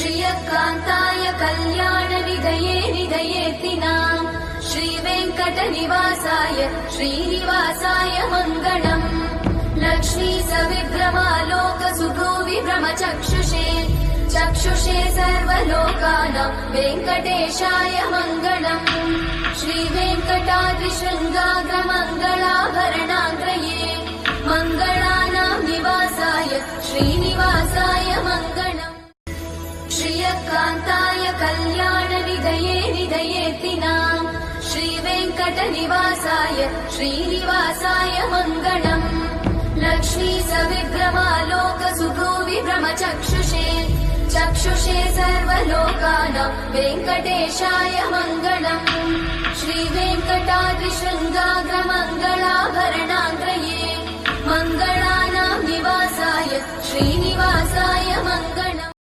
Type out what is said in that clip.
श्रियकान्ताय कल्याणनिधये निधयेऽर्तिनाम् श्रीवेङ्कटनिवासाय श्रीनिवासाय मङ्गलम्। लक्ष्मी सविभ्रमालोकसुभ्रूविभ्रमचक्षुषे चक्षुषे सर्वलोकानां वेङ्कटेशाय मङ्गलम्। श्रीवेङ्कटाद्रिशृङ्गाग्रमङ्गलाभरणाग्रये मङ्गलानां निवासाय श्रीनिवासाय मङ्गलम्। श्रियकान्ताय कल्याणनिधये निधयेऽर्तिनाम् श्रीवेङ्कटनिवासाय श्रीनिवासाय मङ्गलम्। लक्ष्मी सविभ्रमालोकसुभ्रूविभ्रमचक्षुषे चक्षुषे सर्वलोकानां वेङ्कटेशाय मङ्गलम्। श्रीवेङ्कटाद्रिशृङ्गाग्रमङ्गलाभरणाग्रये मङ्गल